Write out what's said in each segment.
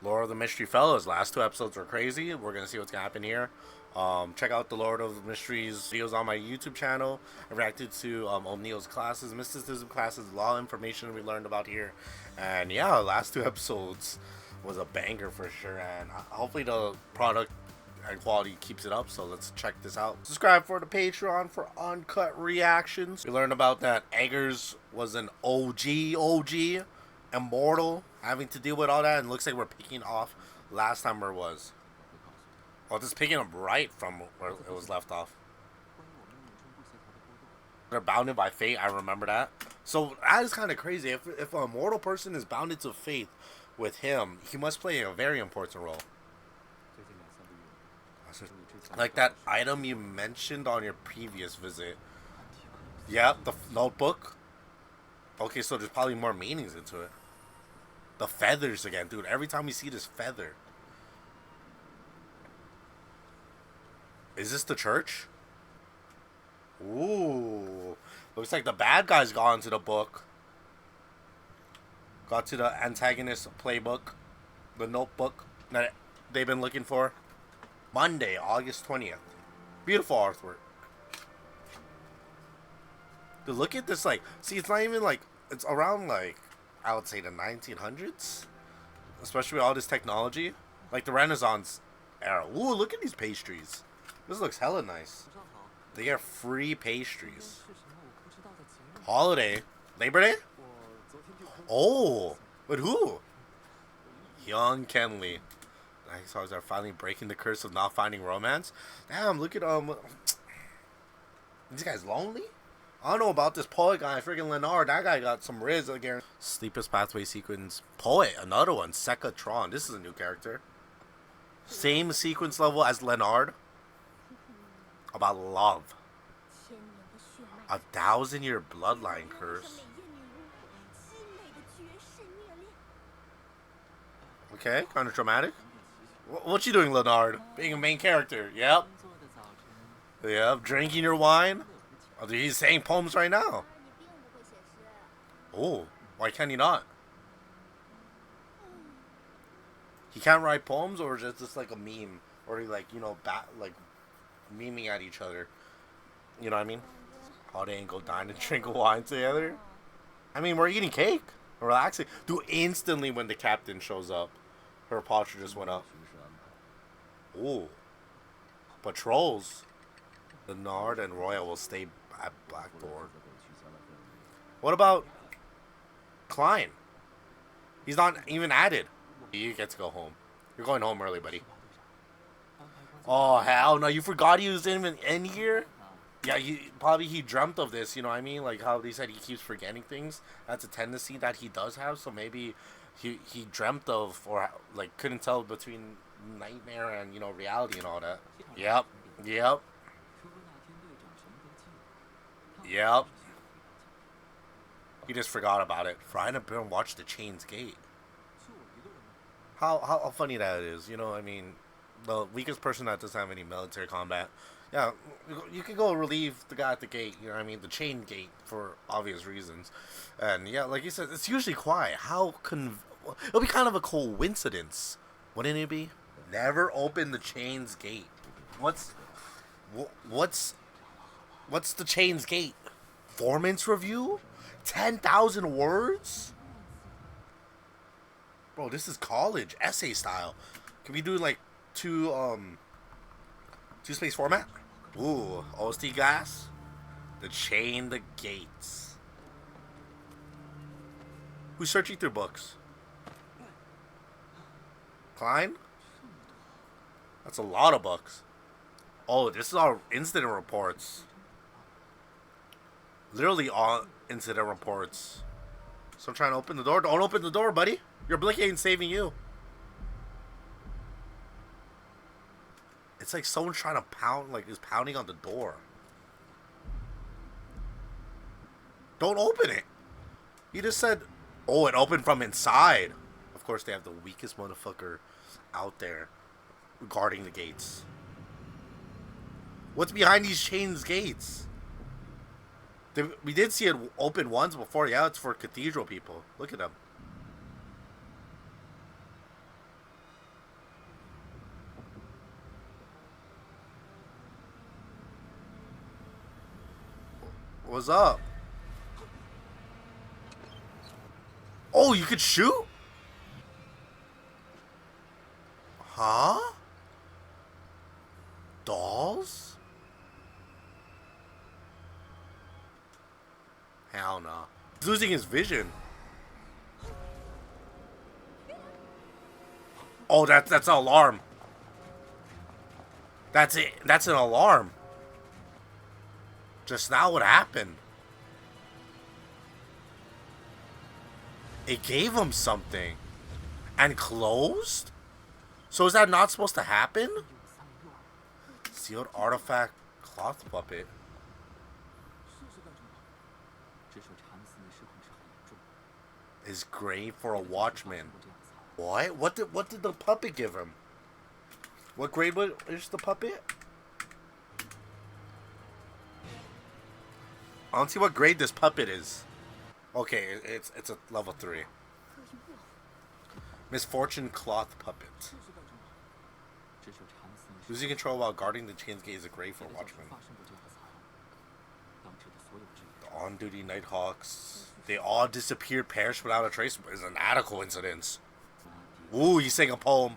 Lord of the Mystery Fellows. Last two episodes were crazy. We're gonna see what's gonna happen here. Check out the Lord of the Mysteries videos on my YouTube channel. I reacted to O'Neill's classes, mysticism classes, law information we learned about here, and yeah, last two episodes was a banger for sure. And hopefully the product and quality keeps it up. So let's check this out. Subscribe for the Patreon for uncut reactions. We learned about that Eggers was an OG immortal, having to deal with all that, and looks like we're picking off last time where it was. Well, just picking up right from where it was left off. They're bounded by fate. I remember that. So that is kind of crazy. If a mortal person is bounded to fate with him, he must play a very important role. Like that item you mentioned on your previous visit. Yep, the notebook. Okay, so there's probably more meanings into it. The feathers again, dude. Every time we see this feather. Is this the church? Ooh. Looks like the bad guys got into the book. Got to the antagonist playbook. The notebook that they've been looking for. Monday, August 20th. Beautiful artwork. Dude, look at this, like, see, it's not even like, it's around, like, I would say the 1900s. Especially with all this technology. Like the Renaissance era. Ooh, look at these pastries. This looks hella nice. They get free pastries. Holiday. Labor Day? Oh, but who? Young Kenley. Nice songs are finally breaking the curse of not finding romance. Damn, look at this guy's lonely. I don't know about this poet guy, freaking Leonard. That guy got some riz again. Sleepless Pathway sequence. Poet, another one. Sekatron. This is a new character. Same sequence level as Leonard. About love. 1,000-year bloodline curse. Okay, kind of dramatic. What you doing, Leonard? Being a main character. Yep. Yep. Drinking your wine. Oh, dude, he's saying poems right now. Oh, why can't he not? He can't write poems, or just like a meme, or he like like memeing at each other. You know what I mean? Oh, they ain't go dine and drink wine together. I mean, we're eating cake, relaxing. Dude, instantly when the captain shows up, her posture just went up. Ooh, patrols. Bernard and Royal will stay at Blackboard. What about Klein? He's not even added. You get to go home. You're going home early, buddy. Oh, hell no. You forgot he was even in here? Yeah, he dreamt of this, you know what I mean? Like how they said he keeps forgetting things. That's a tendency that he does have, so maybe he dreamt of, or like couldn't tell between nightmare and, reality and all that. Yep. Yep. Yep. He just forgot about it. Frying up and watch the Chains Gate. How funny that is, you know? I mean, the weakest person that doesn't have any military combat. Yeah, you can go relieve the guy at the gate. You know what I mean? The chain gate for obvious reasons. And yeah, like you said, it's usually quiet. It'll be kind of a coincidence, wouldn't it be? Never open the chains gate. What's what's the chains gate? Performance review? 10,000 words? Bro, this is college essay style. Can we do like two space format? Ooh, OST gas. The chain the gates. Who's searching through books? Klein? That's a lot of books. Oh, this is all incident reports. Literally all incident reports. So I'm trying to open the door. Don't open the door, buddy. Your blick ain't saving you. It's like someone's trying to is pounding on the door. Don't open it. He just said, oh, it opened from inside. Of course, they have the weakest motherfucker out there guarding the gates. What's behind these chains gates? We did see it open once before. Yeah, it's for cathedral people. Look at them. What's up? Oh, you could shoot? Huh? Dolls? Hell no. He's losing his vision. Oh, that's an alarm. That's it. That's an alarm. Just now what happened? It gave him something. And closed? So is that not supposed to happen? Sealed artifact cloth puppet. Is great for a watchman. What? What did the puppet give him? What grade is the puppet? I don't see what grade this puppet is. Okay, it's a level 3. Misfortune cloth puppet. Losing control while guarding the chains gate is a grade for a watchman. The on-duty Nighthawks. They all disappeared, perished without a trace. Is an not a coincidence. Ooh, he's saying a poem.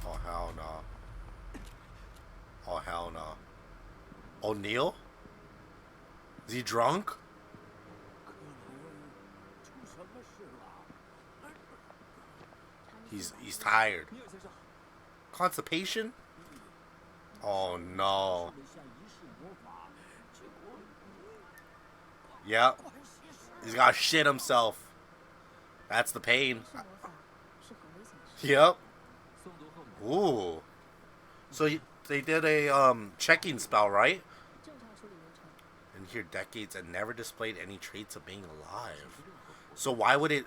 Oh, hell no. Oh, hell no. O'Neal? Is he drunk? He's tired. Constipation? Oh no. Yep. He's got shit himself. That's the pain. Yep. Ooh. So they did a checking spell, right? And here decades and never displayed any traits of being alive. So why would it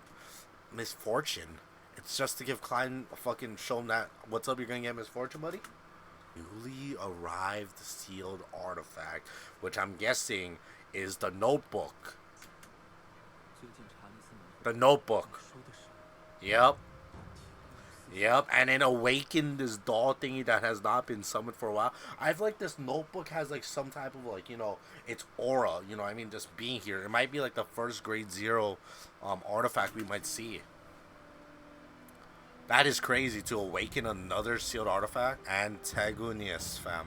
misfortune? It's just to give Klein a fucking show him that what's up, you're gonna get misfortune, buddy? Newly arrived sealed artifact, which I'm guessing is the notebook. The notebook. Yep. Yep, and it awakened this doll thingy that has not been summoned for a while. I feel like this notebook has like some type of like, you know, its aura, you know what I mean, just being here. It might be like the first grade 0 artifact we might see. That is crazy, to awaken another sealed artifact. Antagonius family.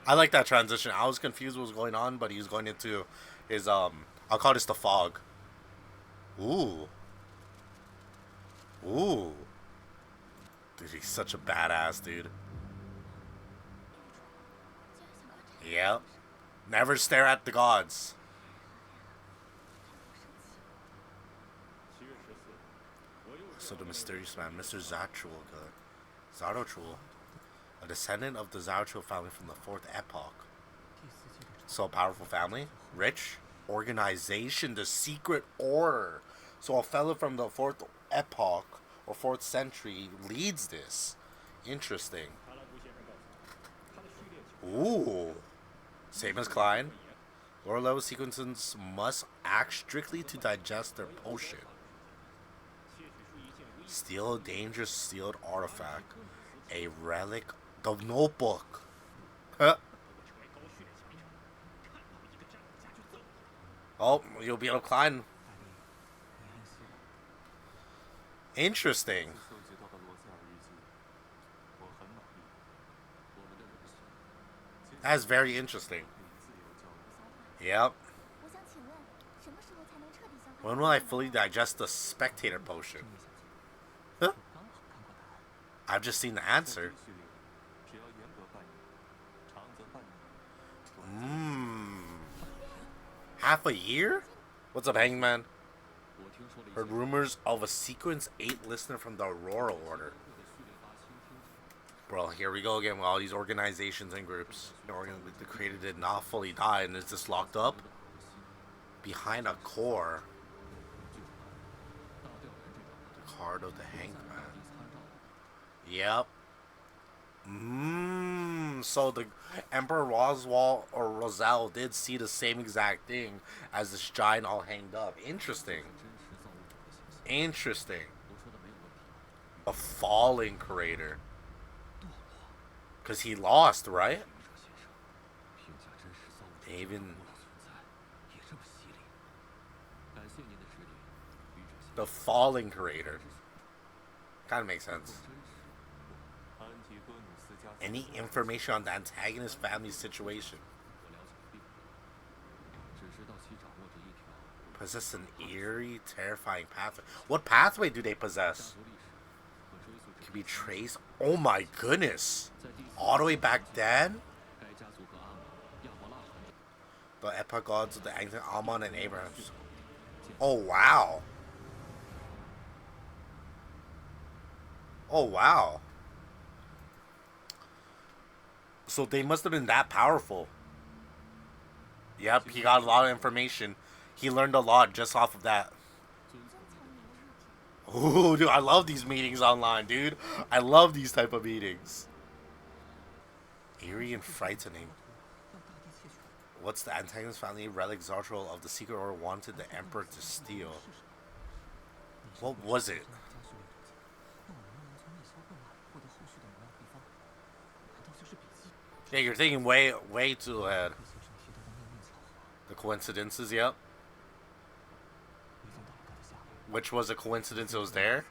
I like that transition. I was confused what was going on, but he was going into his I'll call this the fog. Ooh. Ooh. Dude, he's such a badass, dude. Yep. Never stare at the gods. So the mysterious man, Mr. Zarathul, a descendant of the Zarathul family from the 4th epoch. So a powerful family, rich, organization, the secret order. So a fellow from the 4th epoch or 4th century leads this. Interesting. Ooh. Same as Klein. Lower level sequences must act strictly to digest their potion. Steal a dangerous sealed artifact. A relic. The notebook. Huh. Oh, you'll be able to Klein. Interesting. That's very interesting. Yep. When will I fully digest the spectator potion? Huh? I've just seen the answer. Half a year? What's up, Hangman? Heard rumors of a sequence 8 listener from the Aurora Order. Bro, here we go again with all these organizations and groups. The creator did not fully die and is just locked up behind a core. The card of the Hangman. Yep. So the Emperor Roswell or Roselle did see the same exact thing as this giant all hanged up. Interesting. Interesting. A falling crater. Because he lost, right? Even the falling crater. Kind of makes sense. Any information on the antagonist family's situation? Possess an eerie, terrifying pathway. What pathway do they possess? Can be traced. Oh my goodness! All the way back then? The epoch gods of the ancient Ammon and Abraham. Oh wow! Oh wow! So they must have been that powerful. Yep, he got a lot of information. He learned a lot just off of that. Ooh, dude, I love these meetings online, dude. I love these type of meetings. Eerie and frightening. What's the antagonist family relic Zartrol of the Secret Order wanted the Emperor to steal? What was it? Yeah, you're thinking way too ahead. The coincidences, yep. Which was a coincidence it was there?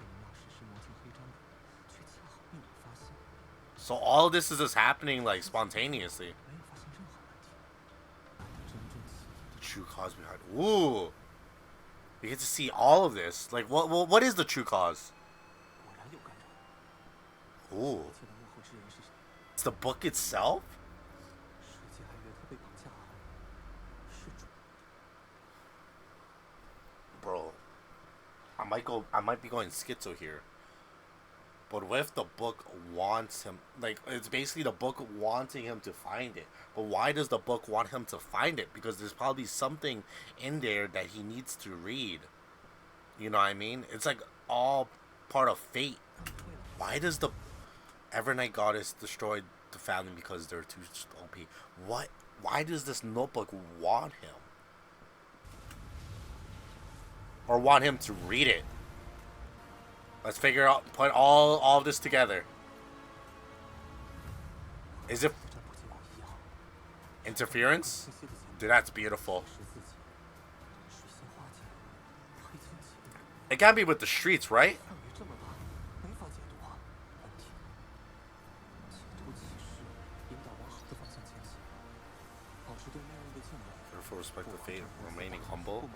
So all of this is just happening like spontaneously. The true cause behind. Ooh, we get to see all of this. Like, what is the true cause? Ooh, it's the book itself. Bro, I might be going schizo here. But what if the book wants him, like, it's basically the book wanting him to find it. But why does the book want him to find it? Because there's probably something in there that he needs to read. You know what I mean? It's like all part of fate. Why does the Evernight Goddess destroy the family because they're too OP? What? Why does this notebook want him? Or want him to read it? Let's figure out, put all of this together. Is it interference? Dude, that's beautiful. It can't be with the streets, right? Therefore, respect the fate, remaining humble.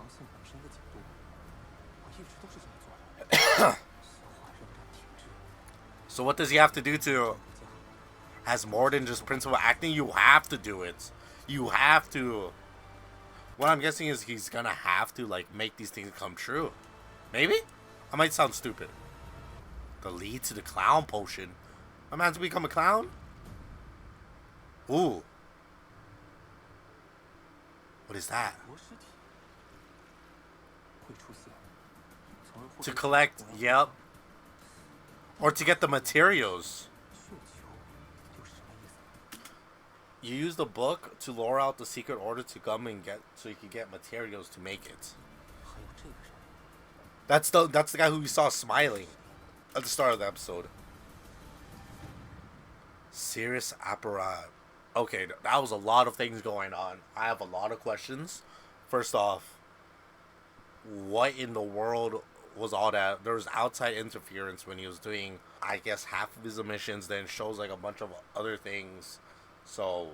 So what does he have to do to... Has more than just principal acting? You have to do it. You have to. What I'm guessing is he's gonna have to, like, make these things come true. Maybe? I might sound stupid. The lead to the clown potion. My man's become a clown? Ooh. What is that? To collect, yep. Or to get the materials. You use the book to lure out the secret order to come and get, so you can get materials to make it. That's the guy who we saw smiling at the start of the episode. Serious apparat. Okay, that was a lot of things going on. I have a lot of questions. First off, what in the world was all that? There was outside interference when he was doing, I guess, half of his emissions, then shows like a bunch of other things. So,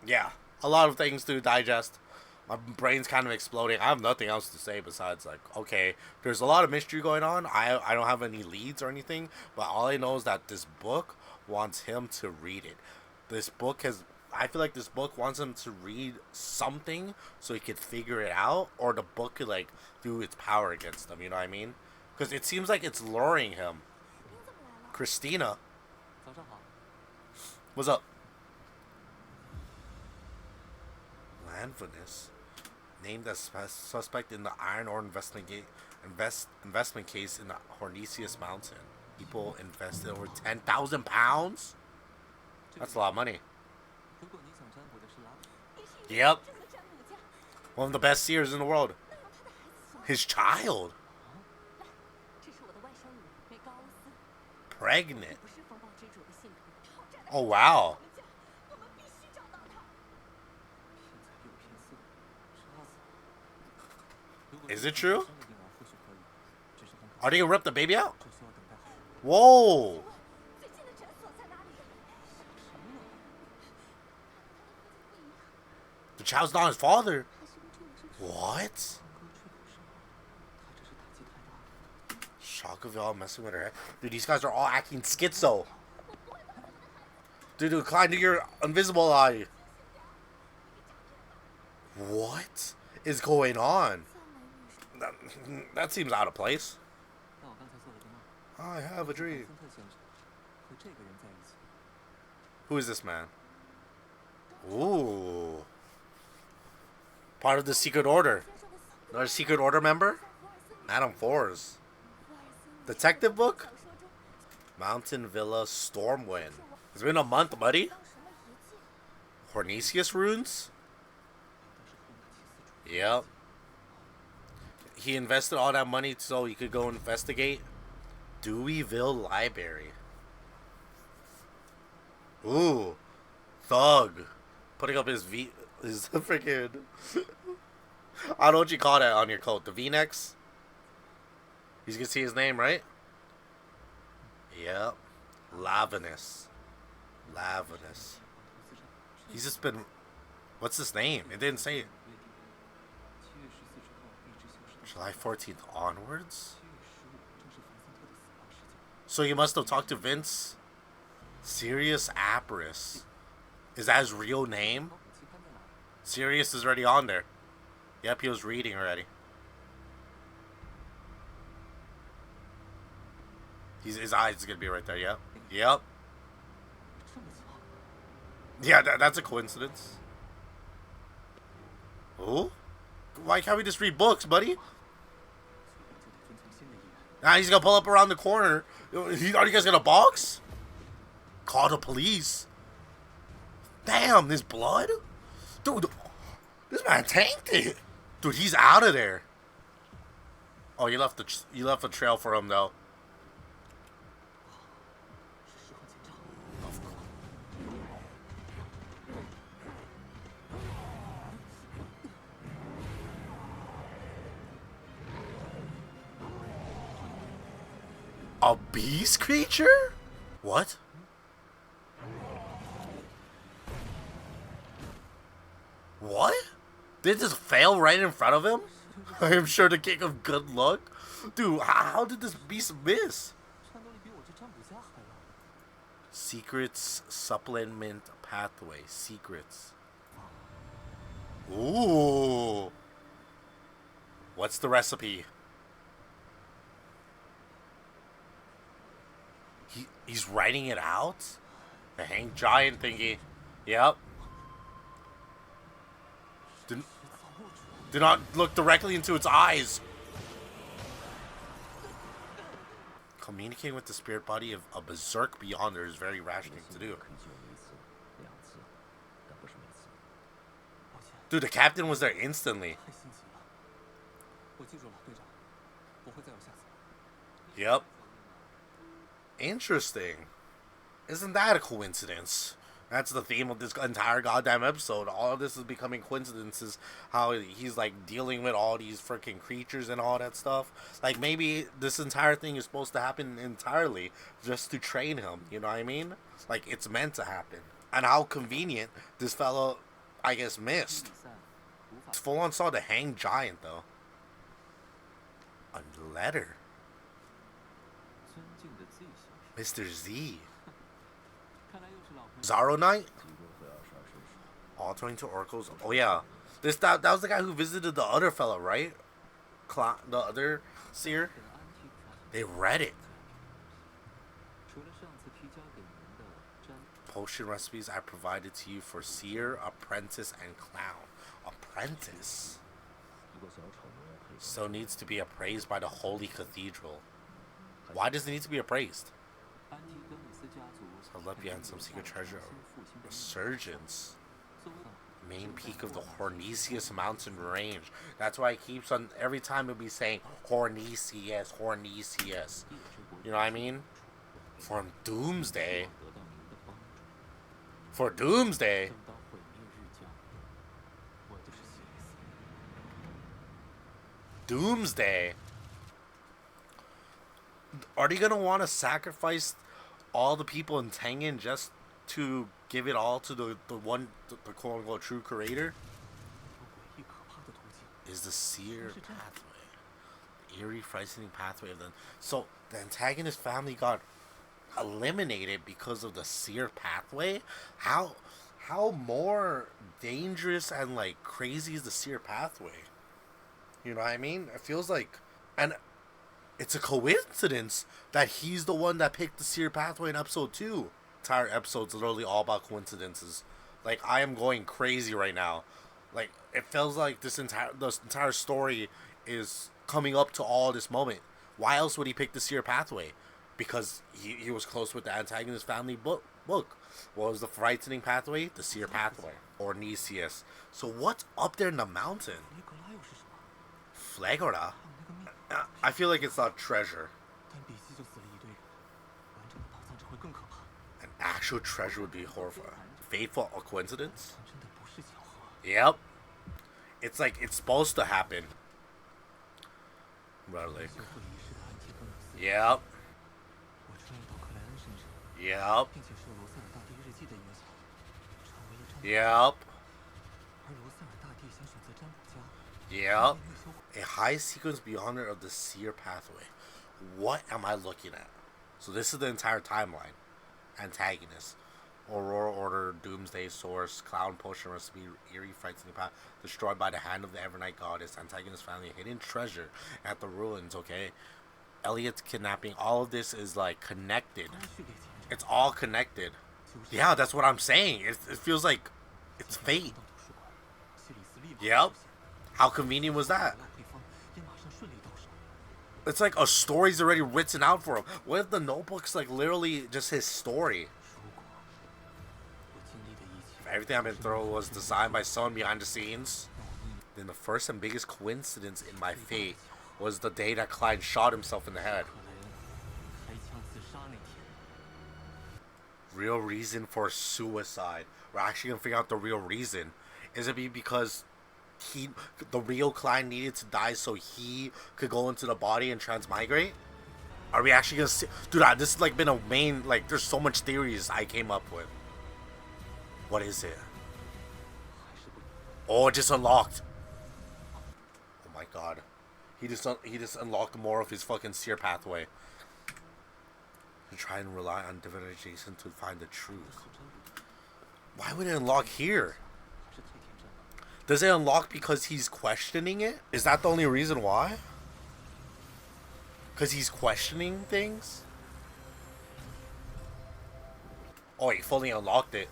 yeah, a lot of things to digest. My brain's kind of exploding. I have nothing else to say besides, like, okay, there's a lot of mystery going on. I don't have any leads or anything, but all I know is that this book wants him to read it. This book has... I feel like this book wants him to read something so he could figure it out, or the book could, like, do its power against him, you know what I mean? Because it seems like it's luring him. Christina. What's up? Landfulness. Named as suspect in the iron ore investment case in the Hornesius Mountain. People invested over £10,000? That's a lot of money. Yep. One of the best seers in the world. His child. Pregnant. Oh, wow. Is it true? Are they gonna rip the baby out? Whoa. The child's not his father. What? Shock of y'all messing with her head. Dude, these guys are all acting schizo. Dude, climb to your invisible eye. What is going on? That seems out of place. I have a dream. Who is this man? Ooh. Part of the Secret Order. Another Secret Order member? Madame Fours. Detective book? Mountain Villa Stormwind. It's been a month, buddy. Hornesius runes? Yep. He invested all that money so he could go investigate Deweyville Library. Ooh. Thug. Putting up his freaking... I don't know what you call that on your coat. The V-necks? You can see his name, right? Yep. Lavinus. He's just been... What's his name? It didn't say it. July 14th onwards? So you must have talked to Vince. Sirius Apris. Is that his real name? Sirius is already on there. Yep, he was reading already. His eyes is gonna be right there, yep. Yep. Yeah, that's a coincidence. Who? Why can't we just read books, buddy? Now he's gonna pull up around the corner. Are you guys gonna box? Call the police. Damn, this blood? Dude, this man tanked it. Dude, he's out of there. Oh, you left a trail for him though. A beast creature? What? What? Did this fail right in front of him? I am sure to kick him good luck. Dude, how did this beast miss? Secrets supplement pathway. Secrets. Ooh. What's the recipe? He's writing it out? The hanged giant thingy. Yep. Do not look directly into its eyes. Communicating with the spirit body of a berserk beyonder is very rash thing to do. Dude, the captain was there instantly. Yep. Interesting. Isn't that a coincidence? That's the theme of this entire goddamn episode. All of this is becoming coincidences. How he's like dealing with all these freaking creatures and all that stuff. Like maybe this entire thing is supposed to happen entirely just to train him. You know what I mean? Like it's meant to happen. And how convenient this fellow, I guess, missed. Full on saw the hanged giant though. A letter. Mr. Z. Zaro Knight? Altering to oracles. Oh yeah. That was the guy who visited the other fella, right? The other seer? They read it. Potion recipes I provided to you for seer, apprentice, and clown. Apprentice? So needs to be appraised by the holy cathedral. Why does it need to be appraised? So left behind some secret treasure of resurgence. Main peak of the Hornesius mountain range. That's why it keeps on, every time it'll be saying Hornesius, Hornesius. You know what I mean? From Doomsday. For Doomsday. Doomsday. Are they gonna want to sacrifice all the people in Tengen just to give it all to the quote unquote true creator? Is the seer pathway, the eerie, frightening pathway of them? So the antagonist family got eliminated because of the seer pathway. How more dangerous and like crazy is the seer pathway? You know what I mean? It feels like, and it's a coincidence that he's the one that picked the seer pathway in episode 2. Entire episode's literally all about coincidences. Like, I am going crazy right now. Like, it feels like this entire story is coming up to all this moment. Why else would he pick the seer pathway? Because he was close with the antagonist family book. What was the frightening pathway? The seer pathway. Or Nisius. So what's up there in the mountain? Flagora? I feel like it's not treasure. An actual treasure would be horrifying. Fateful or coincidence? Yep. It's like it's supposed to happen. Really. Yep. Yep. Yep. Yep. A high sequence beyond it of the seer pathway. What am I looking at? So this is the entire timeline. Antagonist. Aurora Order, Doomsday Source, Clown Potion Recipe, Eerie Frightening Path, destroyed by the hand of the Evernight Goddess, Antagonist family, hidden treasure at the ruins, okay? Elliot's kidnapping, all of this is like connected. It's all connected. Yeah, that's what I'm saying. It feels like it's fate. Yep. How convenient was that? It's like a story's already written out for him. What if the notebook's like literally just his story? If everything I've been through was designed by someone behind the scenes, then the first and biggest coincidence in my fate was the day that Klein shot himself in the head. Real reason for suicide. We're actually gonna figure out the real reason. Is it because the real Klein needed to die so he could go into the body and transmigrate? Are we actually gonna see? Dude, this has like been a main, like, there's so much theories I came up with. What is it? Oh, it just unlocked. Oh my god. He just unlocked more of his fucking seer pathway. To try and rely on divinization to find the truth. Why would it unlock here? Does it unlock because he's questioning it? Is that the only reason why? Because he's questioning things? Oh, he fully unlocked it.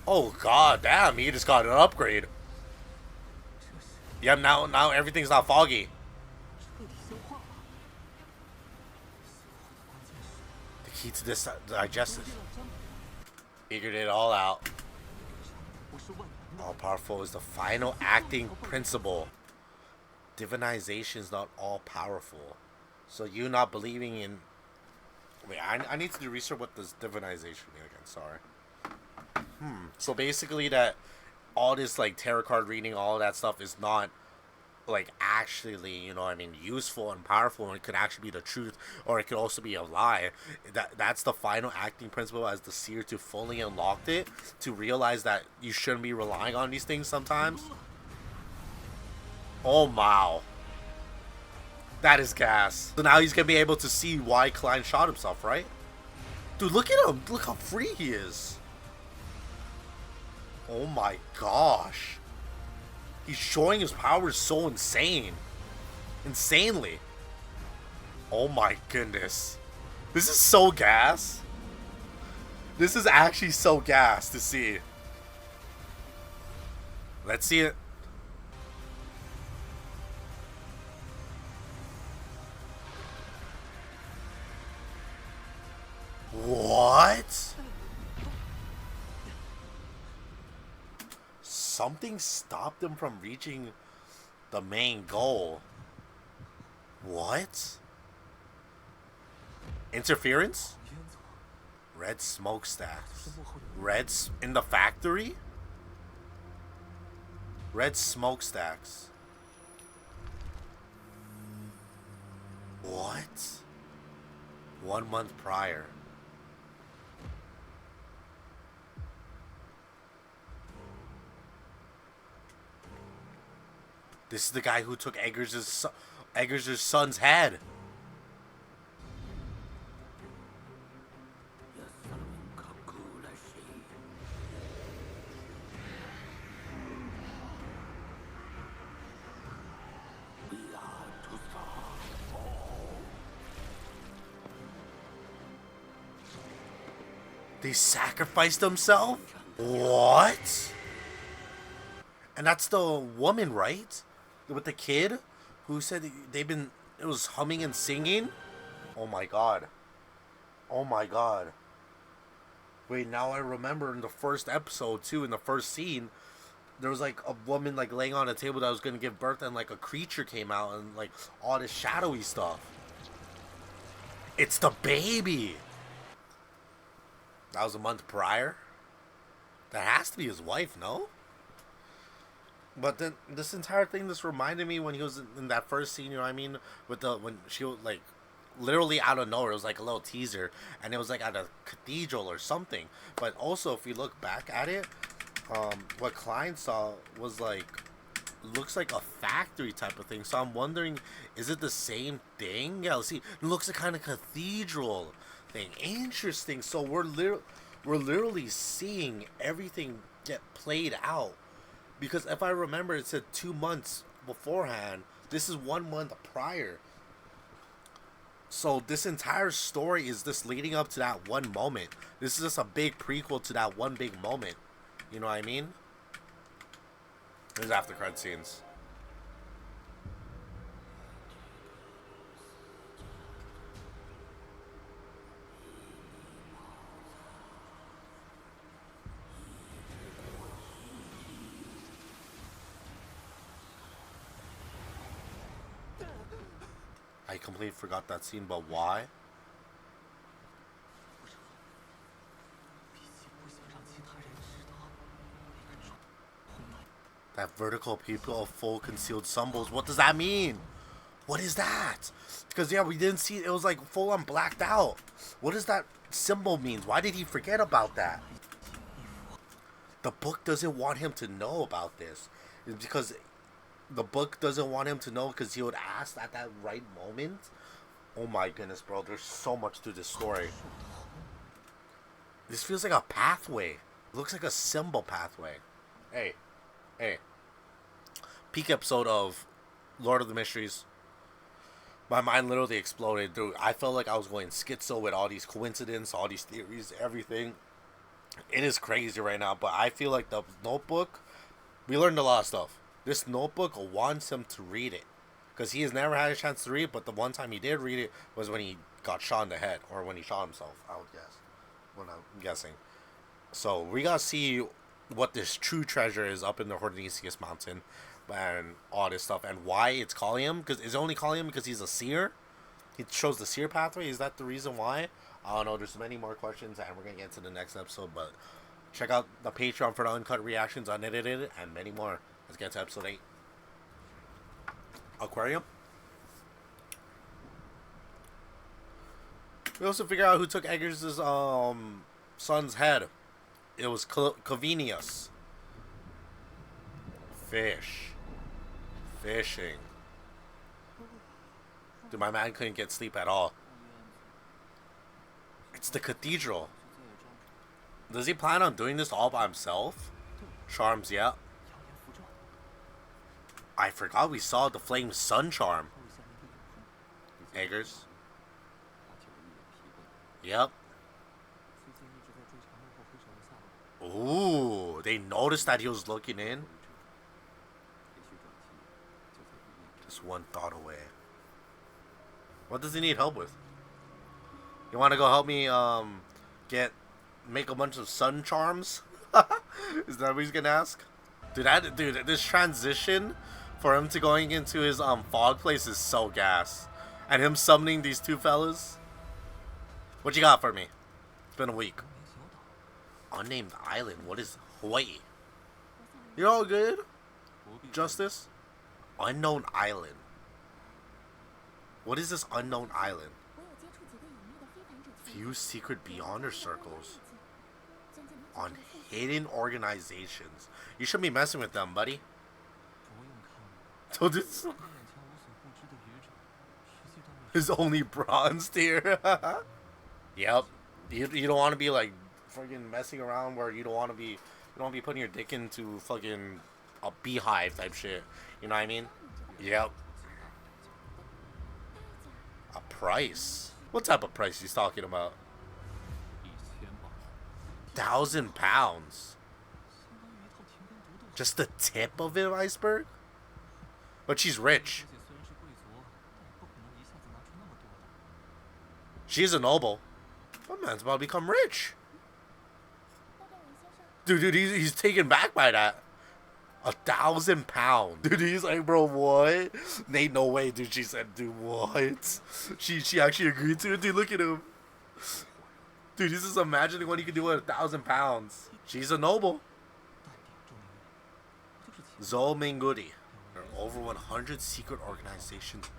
Oh god damn, he just got an upgrade. Yep, now everything's not foggy. The key to this digestive. Figured it all out. All powerful is the final acting principle. Divinization is not all powerful. So you not believing in... Wait, I need to do research what does divinization mean again, sorry. So basically that all this like tarot card reading, all that stuff is not like actually, you know what I mean, useful and powerful, and it could actually be the truth, or it could also be a lie. That's the final acting principle as the seer to fully unlock it, to realize that you shouldn't be relying on these things sometimes. Oh wow. That is gas. So now he's gonna be able to see why Klein shot himself, right? Dude, look at him. Look how free he is. Oh my gosh. He's showing his powers so insane. Insanely. Oh my goodness. This is so gas. This is actually so gas to see. Let's see it. What? something stopped him from reaching the main goal. What? Interference? Red smokestacks. Reds in the factory? Red smokestacks. What? 1 month prior. This is the guy who took Eggers' son's head. They sacrificed themselves? What? And that's the woman, right? With the kid who said it was humming and singing? Oh my god. Oh my god. Wait, now I remember in the first episode too, in the first scene, there was like a woman like laying on a table that was gonna give birth, and like a creature came out and like all this shadowy stuff. It's the baby! That was a month prior? That has to be his wife, no? But then this entire thing just reminded me when he was in that first scene, you know what I mean? When she was like literally out of nowhere, it was like a little teaser, and it was like at a cathedral or something. But also, if we look back at it, what Klein saw was like, looks like a factory type of thing. So I'm wondering, is it the same thing? Yeah, let's see. It looks like kind of cathedral thing. Interesting. So we're literally seeing everything get played out. Because if I remember, it said 2 months beforehand. This is 1 month prior. So this entire story is just leading up to that one moment. This is just a big prequel to that one big moment. You know what I mean? There's after credit scenes. I completely forgot that scene, but why? That vertical pupil of full concealed symbols. What does that mean? What is that? Because yeah, we didn't see it. It was like full on blacked out. What does that symbol mean? Why did he forget about that? The book doesn't want him to know about this. It's because the book doesn't want him to know because he would ask at that right moment. Oh my goodness, bro. There's so much to this story. This feels like a pathway. It looks like a symbol pathway. Hey. Peak episode of Lord of the Mysteries. My mind literally exploded. Dude, I felt like I was going schizo with all these coincidences, all these theories, everything. It is crazy right now, but I feel like the Notebook, we learned a lot of stuff. This Notebook wants him to read it. Because he has never had a chance to read it, but the one time he did read it was when he got shot in the head. Or when he shot himself, I would guess. When I'm guessing. So, we gotta see what this true treasure is up in the Hortensius Mountain. And all this stuff. And why it's calling him. Because it's only calling him because he's a seer. He shows the seer pathway. Is that the reason why? I don't know. There's many more questions. And we're going to get to the next episode. But check out the Patreon for the uncut reactions, unedited, and many more. Let's get to episode 8. Aquarium. We also figure out who took Eggers' son's head. It was Covenius. Fishing. Dude, my man couldn't get sleep at all. It's the cathedral. Does he plan on doing this all by himself? Charms, yeah. I forgot we saw the flame sun charm. Eggers. Yep. Ooh, they noticed that he was looking in. Just one thought away. What does he need help with? You want to go help me make a bunch of sun charms? Is that what he's gonna ask? Dude, this transition for him to going into his fog place is so gas. And him summoning these two fellas. What you got for me? It's been a week. Unnamed island. What is Hawaii? You're all good? Justice? Unknown island. What is this unknown island? Few secret beyonder circles. On hidden organizations. You should be messing with them, buddy. So this is only bronze tier. Yep. You don't want to be like fucking messing around where you don't want to be putting your dick into fucking a beehive type shit. You know what I mean? Yep. A price? What type of price he's talking about? £1,000. Just the tip of an iceberg? But she's rich. She's a noble. That man's about to become rich. Dude, he's taken back by that. £1,000. Dude, he's like, bro, what? Nate, no way, dude. She said, dude, what? She actually agreed to it. Dude, look at him. Dude, he's just imagining what he could do with £1,000. She's a noble. Zol Mingudi. There are over 100 secret organizations.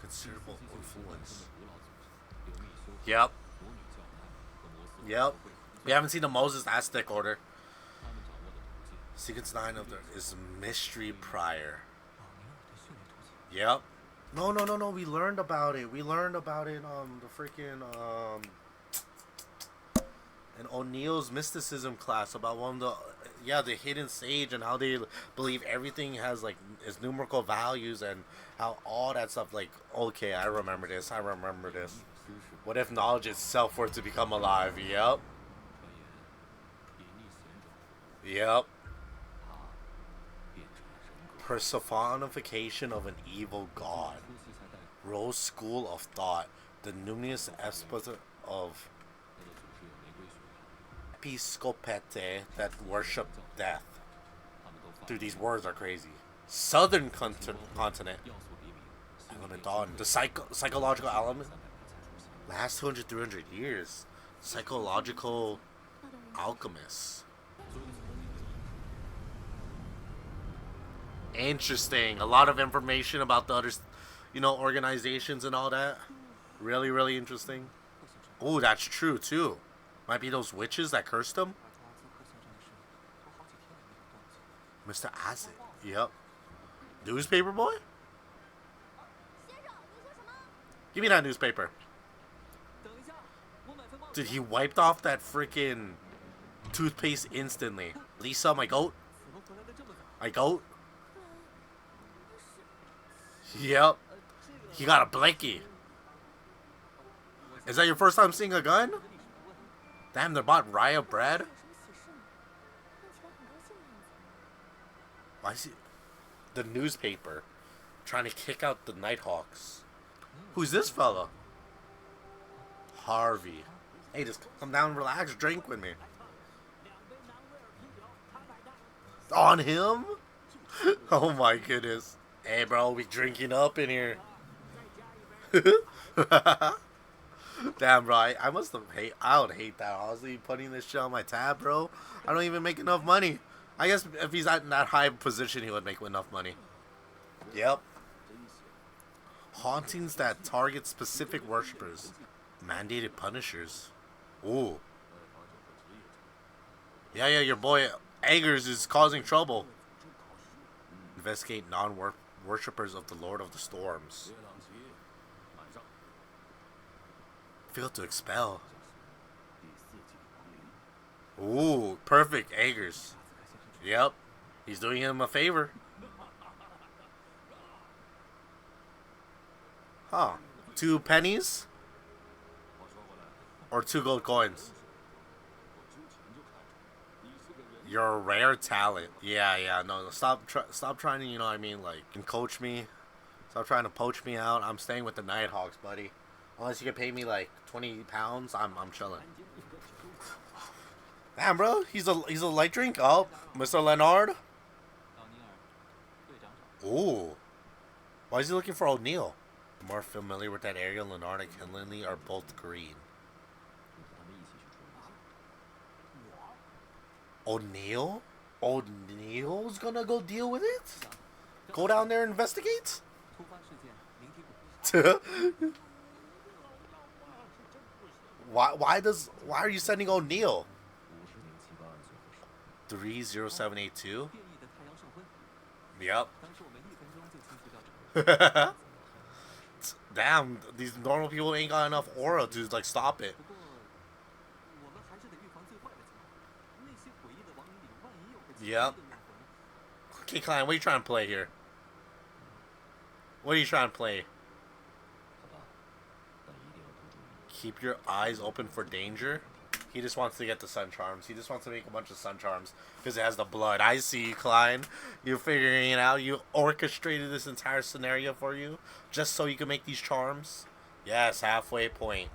Considerable influence. Yep. We haven't seen the Moses Aztec order. Secrets 9 of there is Mystery Prior. Yep. No. We learned about it. The freaking in O'Neill's mysticism class about one of the hidden sage and how they believe everything has like its numerical values and how all that stuff like okay, I remember this. What if knowledge itself were to become alive? Yep. Personification of an evil god. Rose School of Thought. The numinous expositor of Episcopete that worship death. Dude, these words are crazy. Southern continent. The psychological element. Last 200, 300 years. Psychological alchemists. Interesting. A lot of information about the other, organizations and all that. Really, really interesting. Oh, that's true, too. Might be those witches that cursed him. Mr. Acid. Yep. Newspaper boy? Give me that newspaper. Dude, he wiped off that freaking toothpaste instantly. Lisa, my goat. Yep. He got a blankie. Is that your first time seeing a gun? Damn, they bought Raya bread? Why is he... The newspaper. Trying to kick out the Nighthawks. Who's this fella? Harvey. Hey, just come down and relax. Drink with me. On him? Oh my goodness. Hey, bro, we drinking up in here. Damn, bro, I would hate that, honestly, putting this shit on my tab, bro. I don't even make enough money. I guess if he's in that high position, he would make enough money. Yep. Hauntings that target specific worshippers. Mandated punishers. Ooh. Yeah, your boy Eggers is causing trouble. Investigate non-worshippers of the Lord of the Storms. Fail to expel. Ooh, perfect, Eggers. Yep, he's doing him a favor. Huh. 2 pennies? Or 2 gold coins? You're a rare talent. Yeah, no, stop trying to, like, coach me. Stop trying to poach me out. I'm staying with the Nighthawks, buddy. Unless you can pay me like 20 pounds, I'm chilling. Damn, bro, he's a light drink. Oh, Mr. Leonard. Ooh. Why is he looking for O'Neill? More familiar with that area, Leonard and Kenley are both green. O'Neill? O'Neill's gonna go deal with it? Go down there and investigate? Why are you sending O'Neill? 30782? Yep. Damn, these normal people ain't got enough aura to like stop it. Yep. Okay, Klein, what are you trying to play here? What are you trying to play? Keep your eyes open for danger. He just wants to get the sun charms. He just wants to make a bunch of sun charms because it has the blood. I see you, Klein. You're figuring it out. You orchestrated this entire scenario for you just so you can make these charms. Yes, halfway point.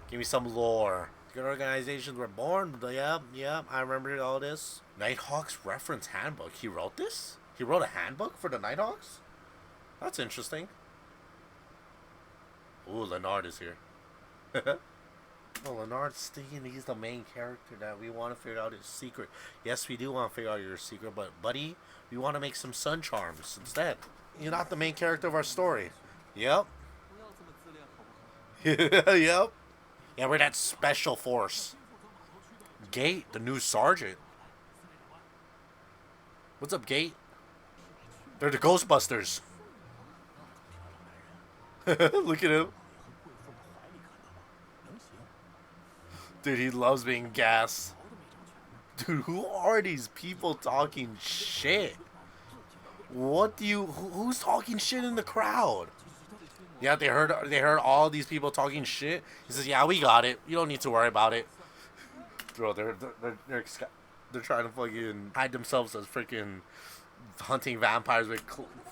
Give me some lore. Good organizations were born. Yep, I remember all this. Nighthawks reference handbook. He wrote this? He wrote a handbook for the Nighthawks? That's interesting. Ooh, Leonard is here. Well, Leonard's thinking he's the main character that we want to figure out his secret. Yes, we do want to figure out your secret, but buddy, we want to make some sun charms instead. You're not the main character of our story. Yep. Yep. Yeah, we're that special force. Gate, the new sergeant. What's up, Gate? They're the Ghostbusters. Look at him. Dude, he loves being gassed. Dude, who are these people talking shit? Who's talking shit in the crowd? Yeah, they heard all these people talking shit. He says, "Yeah, we got it. You don't need to worry about it." Bro, they're trying to fucking hide themselves as freaking hunting vampires with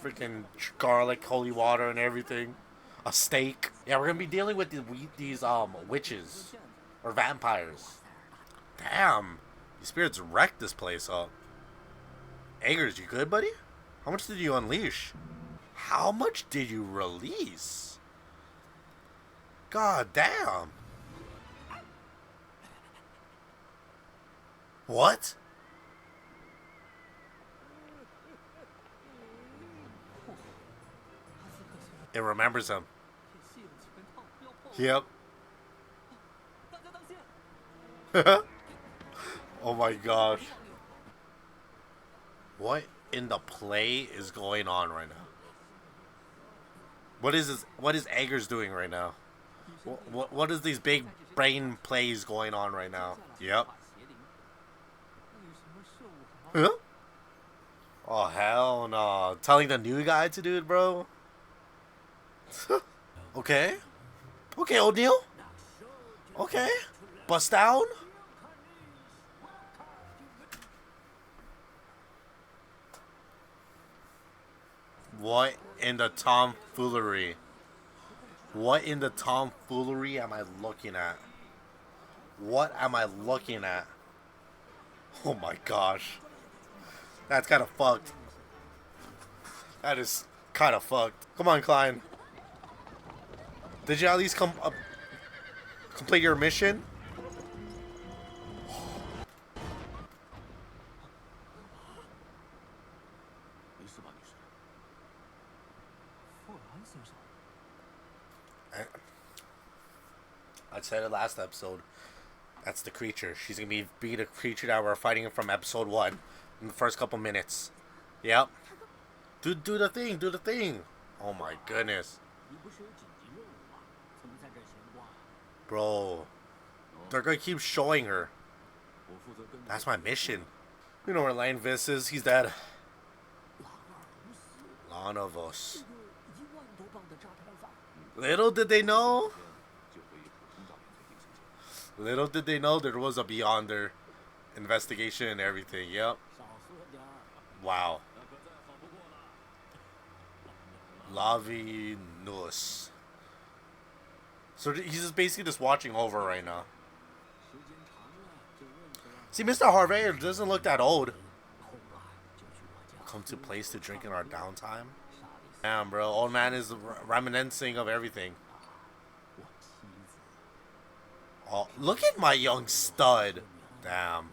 freaking garlic, holy water, and everything. A steak. Yeah, we're gonna be dealing with these witches or vampires. Damn, these spirits wrecked this place up. Eggers, you good, buddy? How much did you unleash? How much did you release? God damn. What? It remembers him. Yep. Oh my gosh. What in the play is going on right now? What is this? What is Eggers doing right now? What is these big brain plays going on right now? Yep. Huh? Oh hell no! Telling the new guy to do it, bro. Okay. Okay, O'Neill. Okay. Bust down. What in the tomfoolery? What in the tomfoolery am I looking at? What am I looking at? Oh my gosh. That's kind of fucked. That is kind of fucked. Come on, Klein. Did you at least complete your mission? I said it last episode. That's the creature. She's gonna be the creature that we're fighting from episode 1 in the first couple minutes. Yep. Do the thing. Do the thing. Oh my goodness. Bro. They're gonna keep showing her. That's my mission. You know where Lane Viss is. He's dead. None of us. Little did they know. Little did they know there was a Beyonder investigation and everything. Yep. Wow. Lavinus. So he's just basically just watching over right now. See, Mr. Harvey doesn't look that old. come to place to drink in our downtime. Damn, bro. Old man is reminiscing of everything. Oh, look at my young stud. Damn.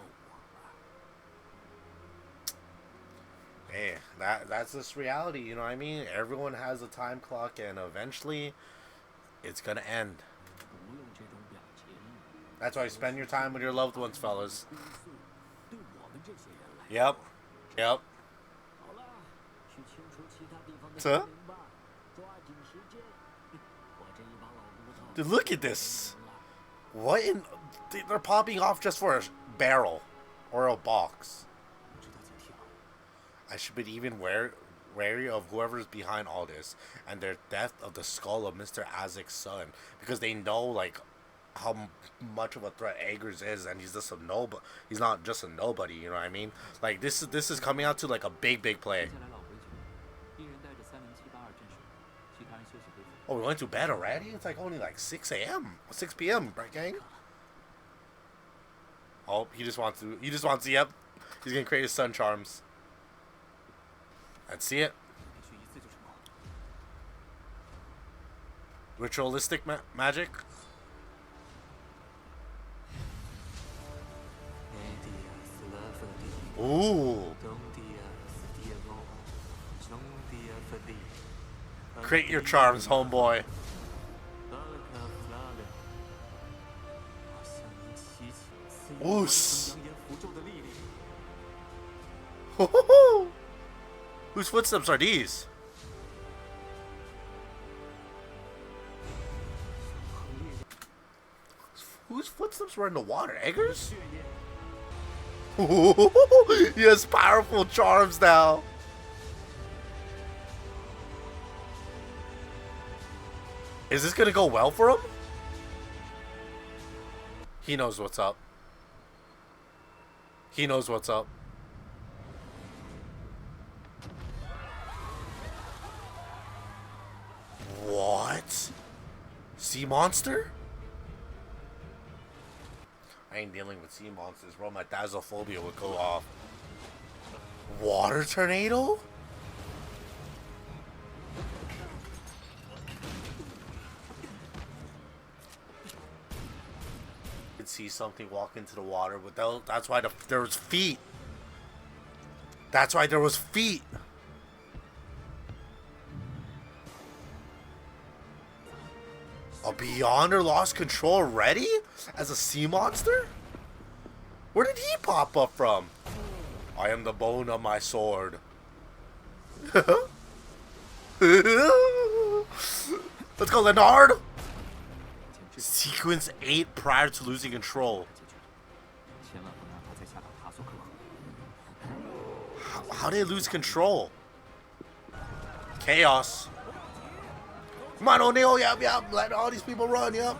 Hey, that's just reality, you know what I mean? Everyone has a time clock, and eventually, it's gonna end. That's why you spend your time with your loved ones, fellas. Yep. Yep. Huh? Dude, look at this. What in... They're popping off just for a barrel. Or a box. I should be even wary of whoever's behind all this. And their theft of the skull of Mr. Isaac's son. Because they know, like, how much of a threat Eggers is. And he's just a nobody. He's not just a nobody, you know what I mean? Like, this is coming out to, like, a big play. Oh, we went to bed already? It's like only like 6 a.m. 6 p.m., right, gang? Oh, he just wants to, yep. He's gonna create his sun charms. Let's see it. Ritualistic magic? Ooh. Create your charms, homeboy. Oos. Whose footsteps are these? Whose footsteps were in the water? Eggers? He has powerful charms now. Is this gonna go well for him? He knows what's up. He knows what's up. What? Sea monster? I ain't dealing with sea monsters, bro. My dazzlephobia would go off. Water tornado? See something walk into the water, but that's why there was feet. That's why there was feet. A Beyonder lost control already? As a sea monster? Where did he pop up from? I am the bone of my sword. Let's go, Leonard! Sequence 8 prior to losing control. How did they lose control? Chaos. Come on, O'Neal, yep. Let all these people run, yep.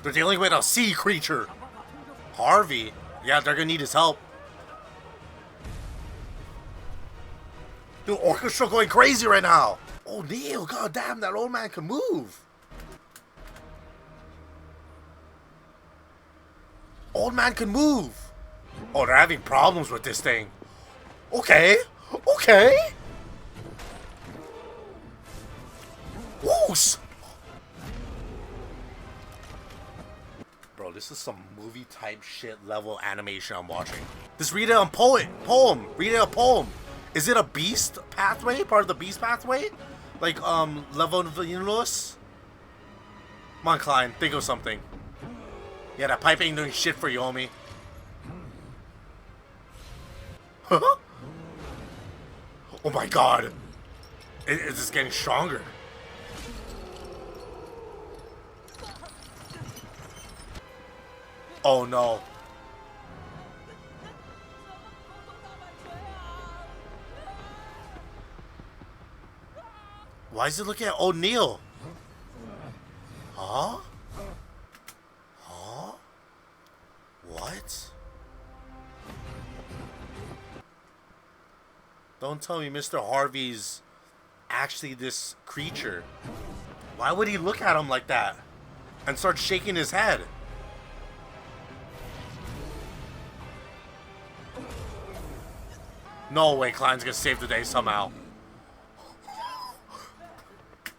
They're dealing with a sea creature. Harvey. Yeah, they're gonna need his help. Dude, orchestra going crazy right now. O'Neal, goddamn, that old man can move. Old man can move. Oh, they're having problems with this thing. Okay. Whoos. Bro, this is some movie type shit level animation I'm watching. Just read it on poem. Read it a poem. Is it a beast pathway? Part of the beast pathway? Like, level of the universe? Come on, Klein. Think of something. Yeah, that pipe ain't doing shit for you, homie. Huh? Oh my god. It's just getting stronger. Oh no. Why is it looking at O'Neal? Huh? What? Don't tell me Mr. Harvey's actually this creature. Why would he look at him like that? And start shaking his head? No way, Klein's gonna save the day somehow.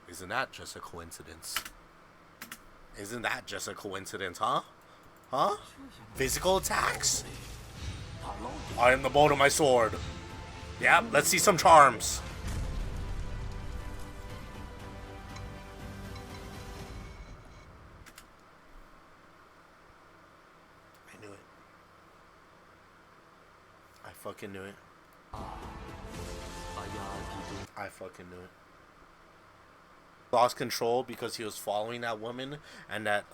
Isn't that just a coincidence? Isn't that just a coincidence, huh? Huh? Physical attacks? I am the bolt of my sword. Yep, let's see some charms. I knew it. I fucking knew it. I fucking knew it. Lost control because he was following that woman, and that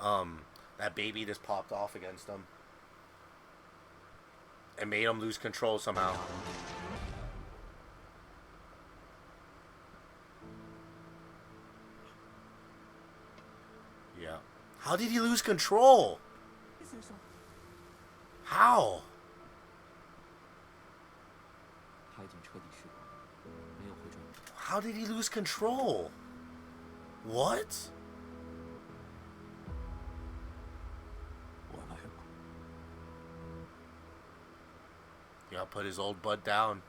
baby just popped off against him. It made him lose control somehow. Yeah. How did he lose control? How? How did he lose control? What? Yeah, put his old butt down.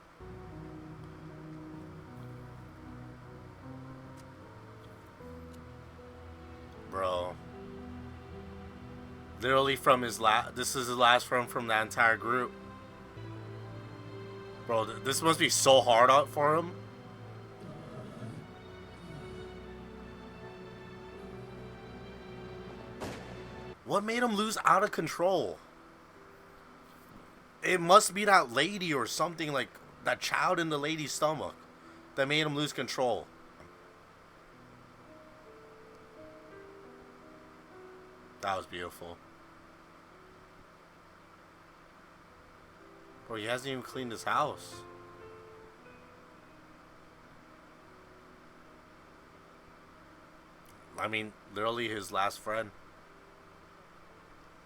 Bro. Literally from his this is his last from that entire group. Bro, this must be so hard out for him. What made him lose out of control? It must be that lady or something, like that child in the lady's stomach that made him lose control. That was beautiful. Bro, he hasn't even cleaned his house. I mean, literally his last friend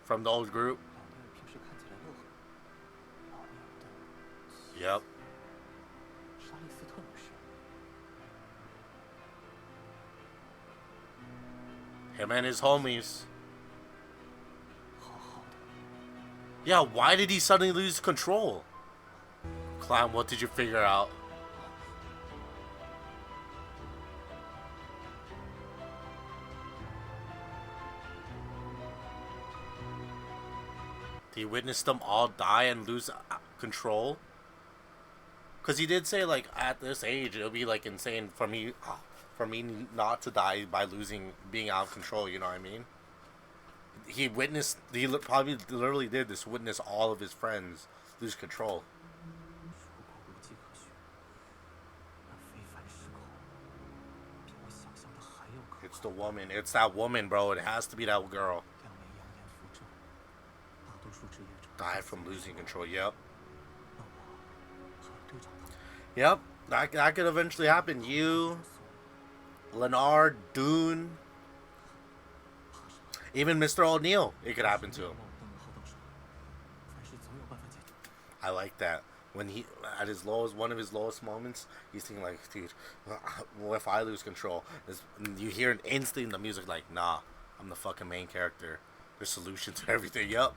from the old group. Yep. Him and his homies. Yeah, why did he suddenly lose control? Clown, what did you figure out? He witnessed them all die and lose control. Because he did say, like, at this age, it'll be, like, insane for me not to die by being out of control, you know what I mean? He probably literally did this, witness all of his friends lose control. It's the woman. It's that woman, bro. It has to be that girl. Died from losing control. Yep. Yep. That could eventually happen. You, Leonard, Dune, even Mr. O'Neill. It could happen to him. I like that. When he, at his lowest, one of his lowest moments, he's thinking like, dude, what if I lose control? You hear it instantly in the music, like, nah, I'm the fucking main character. There's solution to everything. Yup.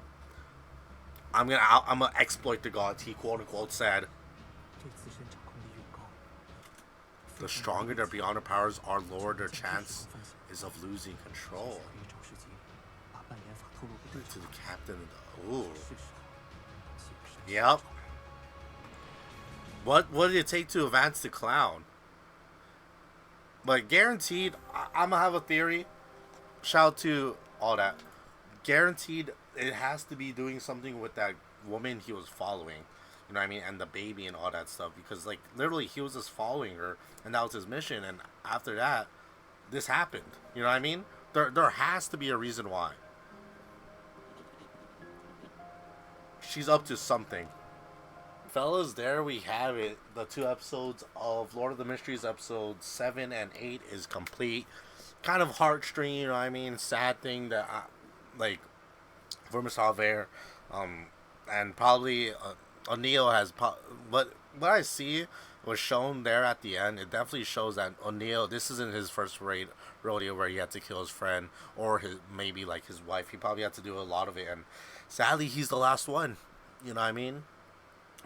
I'm gonna exploit the gods, he quote unquote said. The stronger their beyond their powers are, lower their chance is of losing control. To the captain of the... Ooh. Yep. What did it take to advance the clown? But guaranteed, I'm gonna have a theory. Shout out to all that. Guaranteed, it has to be doing something with that woman he was following. You know what I mean? And the baby and all that stuff. Because, like, literally, he was just following her, and that was his mission. And after that, this happened. You know what I mean? There has to be a reason why. She's up to something. Fellas, there we have it. The 2 episodes of Lord of the Mysteries, episodes 7 and 8 is complete. Kind of heartstring, you know what I mean? Sad thing that, like, for Mr. Alver, and probably O'Neill has, what I see was shown there at the end, it definitely shows that O'Neill, this isn't his first rodeo where he had to kill his friend, or maybe like his wife. He probably had to do a lot of it, and sadly, he's the last one. You know what I mean?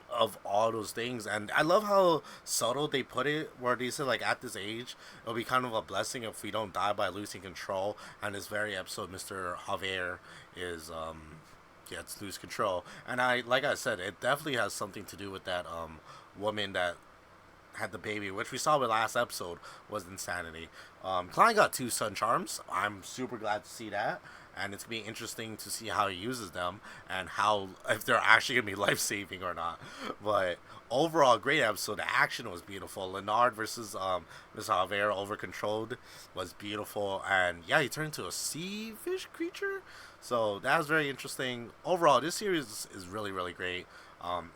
of all those things. And I love how subtle they put it, where they said like at this age it'll be kind of a blessing if we don't die by losing control. And this very episode, Mr. Javier is gets lose control. And I like I said, it definitely has something to do with that woman that had the baby, which we saw with last episode was insanity. Klein got two sun charms. I'm super glad to see that, and it's gonna be interesting to see how he uses them and how if they're actually gonna be life saving or not. But overall, great episode. The action was beautiful. Leonard versus Miss Javier over controlled was beautiful, and yeah, he turned into a sea fish creature. So that was very interesting. Overall, this series is really really great.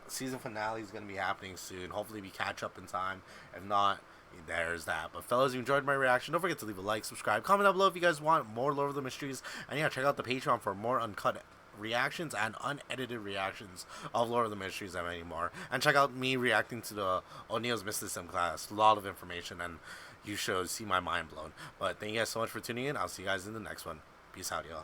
Season finale is going to be happening soon. Hopefully, we catch up in time. If not, there's that. But, fellas, if you enjoyed my reaction, don't forget to leave a like, subscribe, comment down below if you guys want more Lord of the Mysteries. And, yeah, check out the Patreon for more uncut reactions and unedited reactions of Lord of the Mysteries and many more. And check out me reacting to the O'Neill's Mysticism class. A lot of information, and you should see my mind blown. But, thank you guys so much for tuning in. I'll see you guys in the next one. Peace out, y'all.